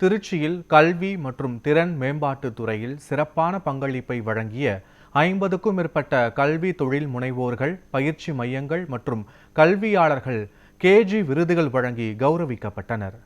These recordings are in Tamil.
திருச்சியில் கல்வி மற்றும் திறன் மேம்பாட்டுத் துறையில் சிறப்பான பங்களிப்பை வழங்கிய 50க்கும் மேற்பட்ட கல்வி தொழில் முனைவோர்கள், பயிற்சி மையங்கள் மற்றும் கல்வியாளர்கள் கேஜி விருதுகள் வழங்கி கௌரவிக்கப்பட்டனர்.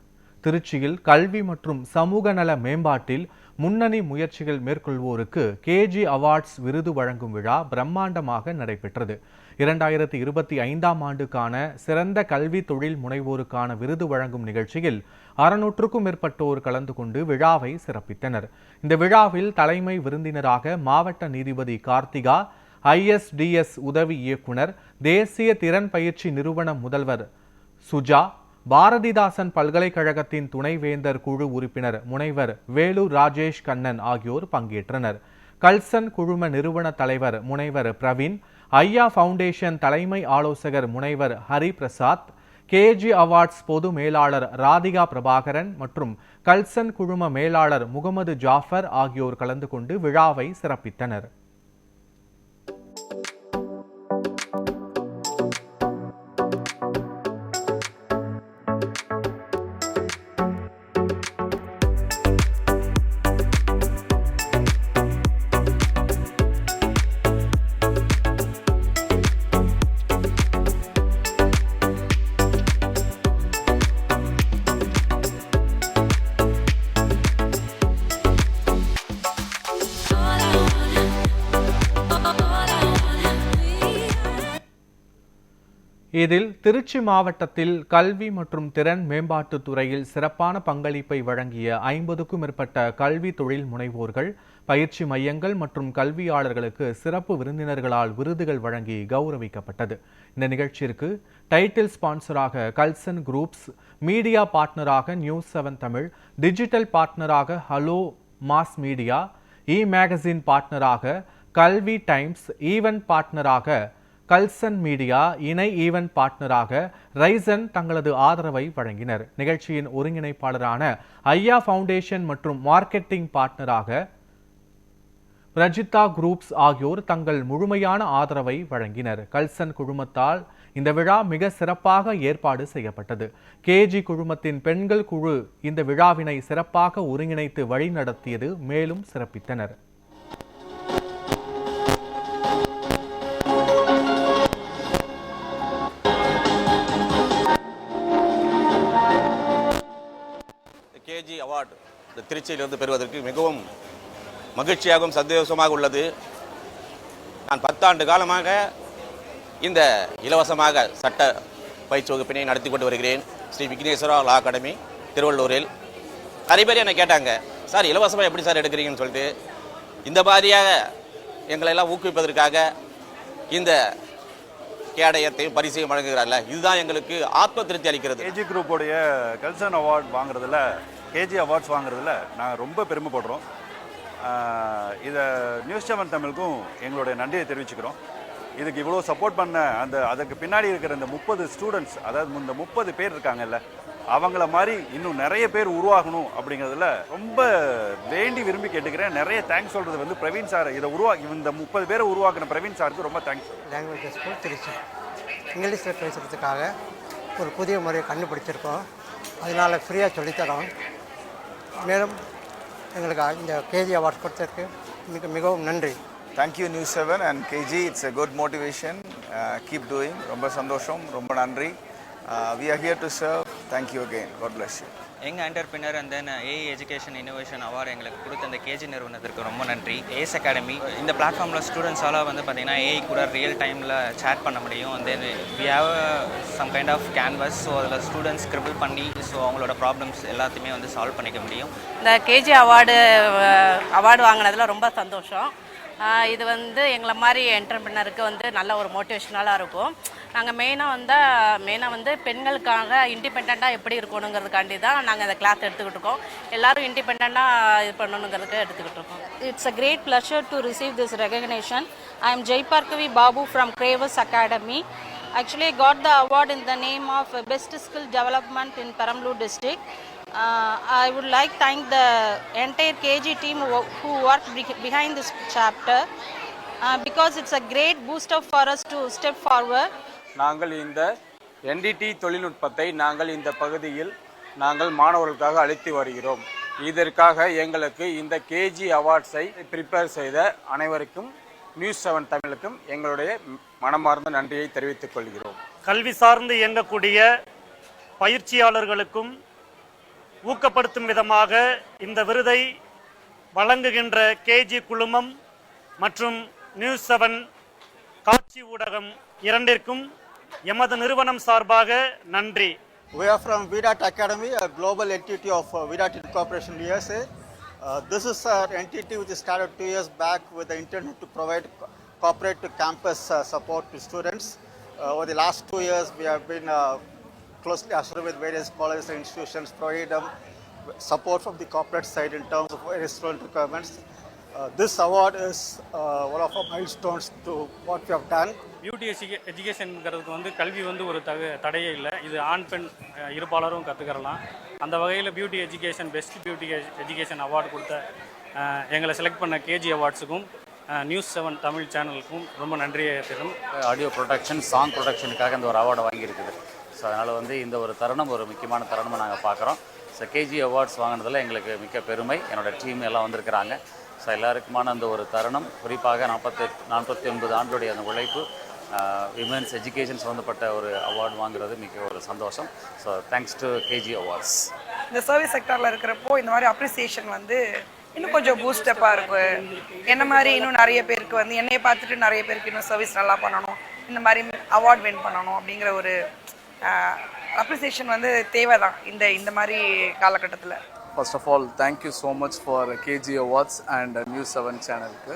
திருச்சியில் கல்வி மற்றும் சமூக நல மேம்பாட்டில் முன்னணி முயற்சிகள் மேற்கொள்வோருக்கு கேஜி அவார்ட்ஸ் விருது வழங்கும் விழா பிரம்மாண்டமாக நடைபெற்றது. 2025ஆம் ஆண்டுக்கான சிறந்த கல்வி தொழில் முனைவோருக்கான விருது வழங்கும் நிகழ்ச்சியில் 600க்கும் மேற்பட்டோர் கலந்து கொண்டு விழாவை சிறப்பித்தனர். இந்த விழாவில் தலைமை விருந்தினராக மாவட்ட நீதிபதி கார்த்திகா, ISDS உதவி இயக்குனர், தேசிய திறன் பயிற்சி நிறுவன முதல்வர் சுஜா, பாரதிதாசன் பல்கலைக்கழகத்தின் துணைவேந்தர் குழு உறுப்பினர் முனைவர் வேலூர் ராஜேஷ் கண்ணன் ஆகியோர் பங்கேற்றனர். கல்சன் குழும நிறுவன தலைவர் முனைவர் பிரவீன், ஐயா ஃபவுண்டேஷன் தலைமை ஆலோசகர் முனைவர் ஹரி பிரசாத், கேஜி அவார்ட்ஸ் பொது மேலாளர் ராதிகா பிரபாகரன் மற்றும் கல்சன் குழும மேலாளர் முகமது ஜாஃபர் ஆகியோர் கலந்து கொண்டு விழாவை சிறப்பித்தனர். இதில் திருச்சி மாவட்டத்தில் கல்வி மற்றும் திறன் மேம்பாட்டுத் துறையில் சிறப்பான பங்களிப்பை வழங்கிய 50க்கும் மேற்பட்ட கல்வி தொழில் முனைவோர்கள், பயிற்சி மையங்கள் மற்றும் கல்வியாளர்களுக்கு சிறப்பு விருந்தினர்களால் விருதுகள் வழங்கி கௌரவிக்கப்பட்டது. இந்த நிகழ்ச்சிக்கு டைட்டில் ஸ்பான்சராக கல்சன் குரூப்ஸ், மீடியா பார்ட்னராக நியூஸ் 7 தமிழ், டிஜிட்டல் பார்ட்னராக ஹலோ மாஸ் மீடியா, மேகசின் பார்ட்னராக கல்வி டைம்ஸ், ஈவென்ட் பார்ட்னராக கல்சன் மீடியா, இணை ஈவென்ட் பார்ட்னராக ரைசன் தங்களது ஆதரவை வழங்கினர். நிகழ்ச்சியின் ஒருங்கிணைப்பாளரான ஐயா ஃபவுண்டேஷன் மற்றும் மார்க்கெட்டிங் பார்ட்னராக பிரஜிதா குரூப்ஸ் ஆகியோர் தங்கள் முழுமையான ஆதரவை வழங்கினர். கல்சன் குழுமத்தால் இந்த விழா மிக சிறப்பாக ஏற்பாடு செய்யப்பட்டது. கேஜி குழுமத்தின் பெண்கள் குழு இந்த விழாவினை சிறப்பாக ஒருங்கிணைத்து வழிநடத்தியது. மேலும் சிறப்பித்தனர். கேஜி அவார்டு திருச்சியிலிருந்து பெறுவதற்கு மிகவும் மகிழ்ச்சியாகவும் சந்தோஷமாக உள்ளது. நான் 10 ஆண்டு காலமாக இந்த இலவசமாக சட்ட பயிற்சி வகுப்பினை நடத்தி கொண்டு வருகிறேன். ஸ்ரீ விக்னேஸ்வரா லா அகாடமி திருவள்ளூரில். நிறைய பேர் என்னை கேட்டாங்க, சார் இலவசமாக எப்படி சார் எடுக்கிறீங்கன்னு சொல்லிட்டு. இந்த மாதிரியாக எங்களெல்லாம் ஊக்குவிப்பதற்காக இந்த கேடயத்தையும் பரிசையும் வழங்குகிறார்கள். இதுதான் எங்களுக்கு ஆத்ம திருப்தி அளிக்கிறது. கேஜி குரூப்போடைய கல்சன் அவார்ட் வாங்குறதுல, கேஜி அவார்ட்ஸ் வாங்குறதுல நாங்கள் ரொம்ப பெருமைப்படுறோம். இதை நியூஸ் 7 தமிழுக்கும் எங்களுடைய நன்றியை தெரிவிச்சுக்கிறோம். இதுக்கு இவ்வளோ சப்போர்ட் பண்ண அதுக்கு பின்னாடி இருக்கிற இந்த 30 ஸ்டூடெண்ட்ஸ், அதாவது இந்த 30 பேர் இருக்காங்கல்ல, அவங்கள மாதிரி இன்னும் நிறைய பேர் உருவாகணும் அப்படிங்கிறதுல ரொம்ப வேண்டி விரும்பி கேட்டுக்கிறேன். நிறைய தேங்க்ஸ் சொல்கிறது பிரவீன் சார். இந்த 30 பேரை உருவாக்கின பிரவீன் சாருக்கு ரொம்ப தேங்க்ஸ். லாங்குவேஜ் ஸ்கூல் திருச்சி இங்கிலீஷில் பேசுகிறதுக்காக ஒரு புதிய முறையை கண்டுபிடிச்சிருக்கோம். அதனால் ஃப்ரீயாக சொல்லித்தரோம். மேலும் எங்களுக்கு இந்த கேஜி அவார்ட்ஸ் கொடுத்ததுக்கு மிகவும் நன்றி. Thank you News 7 and KG. It's a good motivation. Keep doing. ரொம்ப சந்தோஷம், ரொம்ப நன்றி. We are here to serve. Thank you again. God bless you. Young entrepreneur and then AI education innovation award எங்களுக்கு கொடுத்த அந்த கேஜி நிறுவனத்திற்கு ரொம்ப நன்றி. ஏஸ் அகாடமி இந்த பிளாட்ஃபார்மில் ஸ்டூடெண்ட்ஸால் பார்த்தீங்கன்னா ஏஐ கூட ரியல் டைமில் சேட் பண்ண முடியும். Then we have some kind of canvas. So அதில் ஸ்டூடெண்ட்ஸ் ஸ்கிரிபிள் பண்ணி ஸோ அவங்களோட ப்ராப்ளம்ஸ் எல்லாத்தையுமே சால்வ் பண்ணிக்க முடியும். இந்த கேஜி அவார்டு வாங்கினதில் ரொம்ப சந்தோஷம். இது எங்களை மாதிரி என்டர்பிரினருக்கு நல்ல ஒரு மோட்டிவேஷனலாக இருக்கும். நாங்கள் மெயினாக பெண்களுக்காக இண்டிபெண்ட்டாக எப்படி இருக்கணுங்கிறதுக்காண்டி தான் நாங்கள் இந்த கிளாஸ் எடுத்துக்கிட்டு இருக்கோம். எல்லோரும் இண்டிபெண்ட்டாக இது பண்ணணுங்கிறதுக்கு எடுத்துக்கிட்டு இருக்கோம். It's a great pleasure to receive this recognition. I am Jaiparkavi Babu from Cravers Academy. Actually, I got the award in the name of Best Skill Development in Perambalur district. I would like to thank the entire KG team who worked behind this chapter because it's a great booster for us to step forward. நாங்கள் இந்த NDT தொழில்நுட்பத்தை நாங்கள் இந்த பகுதியில் நாங்கள் மாணவர்களுக்காக அளித்து வருகிறோம். இதற்காக எங்களுக்கு இந்த கேஜி அவார்ட்ஸை ப்ரிப்பேர் செய்த அனைவருக்கும் நியூஸ் 7 தமிழுக்கும் எங்களுடைய மனமார்ந்த நன்றியை தெரிவித்துக் கொள்கிறோம். கல்வி சார்ந்து இயங்கக்கூடிய பயிற்சியாளர்களுக்கும் ஊக்கப்படுத்தும் விதமாக இந்த விருதை வழங்குகின்ற கேஜி குழுமம் மற்றும் நியூஸ் 7 காட்சி ஊடகம் இரண்டிற்கும் எமது நிறுவனம் சார்பாக நன்றி. We are from Virat Academy, a global entity of Virat Incorporation USA. This is an entity which started 2 years back with the intent to provide corporate to campus support to students. Over the last 2 years, we have been closely associated with various colleges and institutions, provide them support from the corporate side in terms of various student requirements. This award is one of our milestones to what we have done. Beauty எஜுகேஷனுங்கிறதுக்கு வந்து கல்வி வந்து ஒரு தடையே இல்லை. இது ஆண் பெண் இருபாலரும் கற்றுக்கிறலாம். அந்த வகையில் beauty education best beauty education award கொடுத்த எங்களை செலக்ட் பண்ண கேஜி அவார்ட்ஸுக்கும் நியூஸ் 7 தமிழ் சேனலுக்கும் ரொம்ப நன்றியை தெரியும். ஆடியோ ப்ரொடக்ஷன் சாங் ப்ரொடக்ஷனுக்காக இந்த ஒரு அவார்டை வாங்கியிருக்குது. ஸோ அதனால் வந்து இந்த ஒரு தருணம் ஒரு முக்கியமான தருணமாக நாங்கள் பார்க்குறோம். ஸோ கேஜி அவார்ட்ஸ் வாங்கினதில் எங்களுக்கு மிக்க பெருமை. என்னோடய டீம் எல்லாம் வந்திருக்கிறாங்க. ஸோ எல்லாருக்குமான அந்த ஒரு தருணம், குறிப்பாக 49 ஆண்டுடைய அந்த உழைப்பு, விமென்ஸ் எஜுகேஷன் சம்மந்தப்பட்ட ஒரு அவார்டு வாங்குறது மிக ஒரு சந்தோஷம். So thanks to KG awards. இந்த சர்வீஸ் செக்டரில் இருக்கிறப்போ இந்த மாதிரி அப்ரிசியேஷன் வந்து இன்னும் கொஞ்சம் பூஸ்டப்பாக இருக்கும். என்ன மாதிரி இன்னும் நிறைய பேருக்கு வந்து என்னையை பார்த்துட்டு நிறைய பேருக்கு இன்னும் சர்வீஸ் நல்லா பண்ணணும், இந்த மாதிரி அவார்ட் வின் பண்ணணும் அப்படிங்கிற ஒரு அப்ரிசியேஷன் வந்து தேவை தான் இந்த மாதிரி காலகட்டத்தில். First of all, thank you so much for KG Awards and News 7 சேனலுக்கு.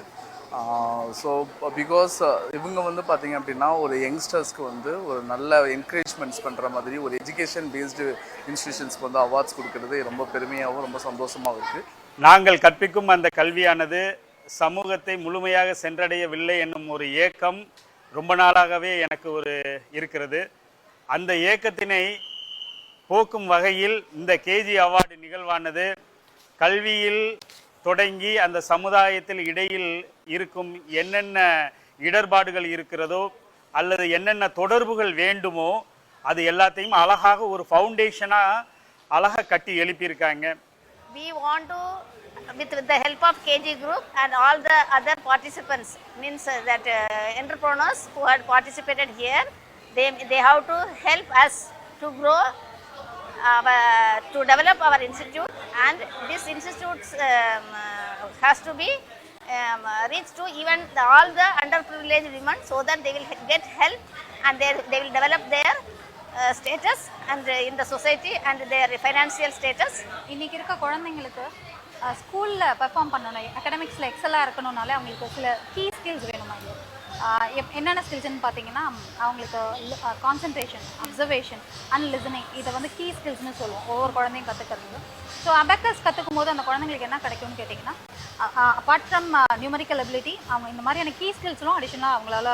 ஸோ பிகாஸ் இவங்க வந்து பார்த்திங்க அப்படின்னா ஒரு யங்ஸ்டர்ஸ்க்கு வந்து ஒரு நல்ல என்கரேஜ்மெண்ட்ஸ் பண்ணுற மாதிரி ஒரு எஜுகேஷன் பேஸ்டு இன்ஸ்டிடியூஷன்ஸ்க்கு வந்து அவார்ட்ஸ் கொடுக்கறது ரொம்ப பெருமையாகவும் ரொம்ப சந்தோஷமாகவும் இருக்குது. நாங்கள் கற்பிக்கும் அந்த கல்வியானது சமூகத்தை முழுமையாக சென்றடையவில்லை என்னும் ஒரு ஏக்கம் ரொம்ப நாளாகவே எனக்கு இருக்கிறது. அந்த ஏக்கத்தினை போக்கும் வகையில் இந்த கேஜி அவார்டு நிகழ்வானது கல்வியில் தொடங்கி அந்த சமுதாயத்தில் இடையில் இருக்கும் என்னென்ன இடர்பாடுகள் இருக்கிறதோ அல்லது என்னென்ன தொடர்புகள் வேண்டுமோ அது எல்லாத்தையும் அழகாக ஒரு ஃபவுண்டேஷனாக அழகாக கட்டி எழுப்பியிருக்காங்க. We want to, with the help of KG Group and all the other participants, means that entrepreneurs who had participated here, they have to help us to grow, to develop our institute, and this institute has to be reach to even all the underprivileged women so that they will get help and they will develop their status and in the society and their financial status. இன்னைக்கு இருக்க குழந்தைங்களுக்கு ஸ்கூலில் பெர்ஃபார்ம் பண்ணணும், அகடமிக்ஸில் எக்ஸலாக இருக்கணும்னாலே அவங்களுக்கு சில கீ ஸ்கில்ஸ் வேணுமா? என்னென்ன ஸ்கில்ஸ்ன்னு பார்த்தீங்கன்னா அவங்களுக்கு கான்சன்ட்ரேஷன், அப்சர்வேஷன் அண்ட் லிசனிங், இதை வந்து கீ ஸ்கில்ஸ்னு சொல்லுவோம் ஒவ்வொரு குழந்தையும் கற்றுக்கிறது. ஸோ அபேக்கஸ் கற்றுக்கும் போது அந்த குழந்தைங்களுக்கு என்ன கிடைக்கும்னு கேட்டிங்கன்னா அப்பார்ட் ஃப்ரம் நியூமரிக்கல் எபிலிட்டி அவங்க இந்த மாதிரியான கீ ஸ்கில்ஸ்லாம் அடிஷனலாக அவங்களால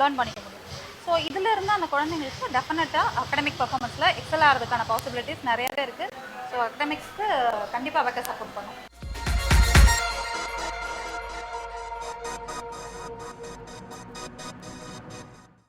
லேர்ன் பண்ணிக்க முடியும். ஸோ இதில் இருந்து அந்த குழந்தைங்களுக்கு டெஃபினட்டாக அகடமிக் பர்ஃபார்மன்ஸில் எக்ஸல் ஆகிறதுக்கான பாசிபிலிட்டிஸ் நிறையவே இருக்குது. ஸோ அகடமிக்ஸ்க்கு கண்டிப்பாக அபேக்கஸ் சப்போர்ட் பண்ணும்.